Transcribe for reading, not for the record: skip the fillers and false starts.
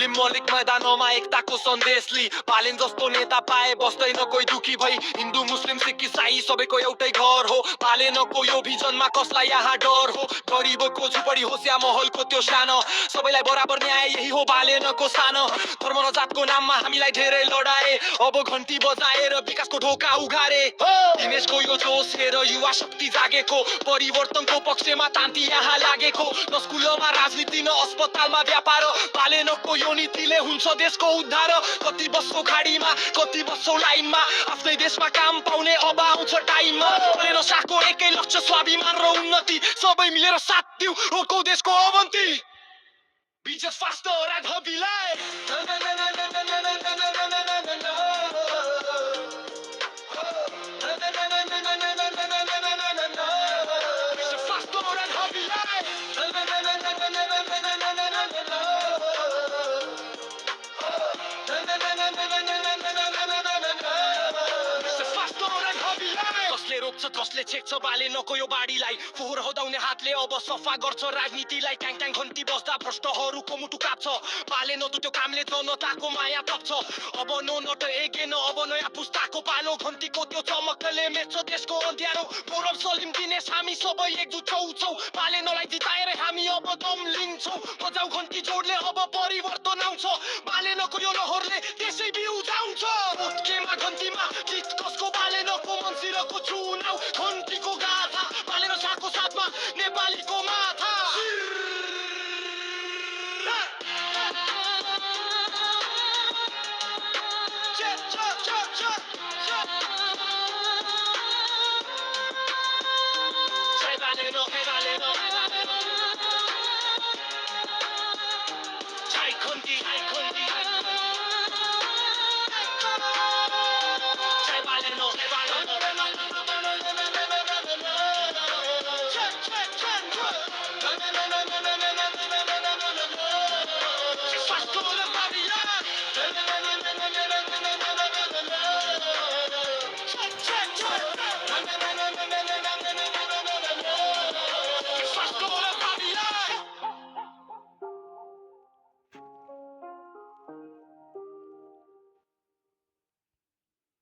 सलिम मलिक मैदानमा एकताको सन्देश ली बालेन जस्तो नेता पाए बस्दैन कोही दुखी भई हिन्दू मुस्लिम सिख इसाई सबैको एउटै घर हो बालेनको यो भिजनमा कसलाई यहाँ डर हो गरिबको झुपडी होस् या महलको त्यो सानो सबैलाई बराबर न्याय यही हो बालेनको सानो धर्म र जातको नाममा हामीलाई धेरै लडाए अब घन्टी बजाएर विकासको ढोका उघारे दिनेशको यो जोस हेर युवा शक्ति जागेको परिवर्तनको पक्षमा तान्ती यहाँ लागेको न स्कुलमा राजनीति न अस्पतालमा व्यापार बालेनको यो नीतिले हुन्छ देशको उद्धार कति बस्छौ खाडीमा कति बस्छौ लाइनमा आफ्नै देशमा काम पाउने अब आउँछ टाइममा बालेन शाहको एकै लक्ष्य स्वाभिमान र उन्नति सबै मिलेर साथ दिउ रोकौ देशको Avanti Be just faster and hubby life. कसले रोक्छ कसले छेक्छ बालेनको यो बाढीलाई फोहोर हदाउने हातले अब सफा गर्छ राजनीतिलाई ट्याङ ट्याङ घन्टी बस्दा भ्रष्टहरूको मुटु काप्छ बालेनो त्यो कामले जनताको माया तप्छ अब नो नट एगेन अब नयाँ पुस्ताको पालो घन्टीको त्यो चमकले मेच्छ देशको अँध्यारो गौरव सलिम दिनेश हामी सबै एकजुट छौ बालेनोलाई जिताएर हामी अब दम लिन्छौँ बजाउ घन्टी जोडले अब परिवर्तन आउँछ बालेनको यो लहरले त्यसै बिउजाउँछ उत्केमा घन्टीमा जित कसको बालेनको मन्सिरको चुनाउ घन्टीको गाथा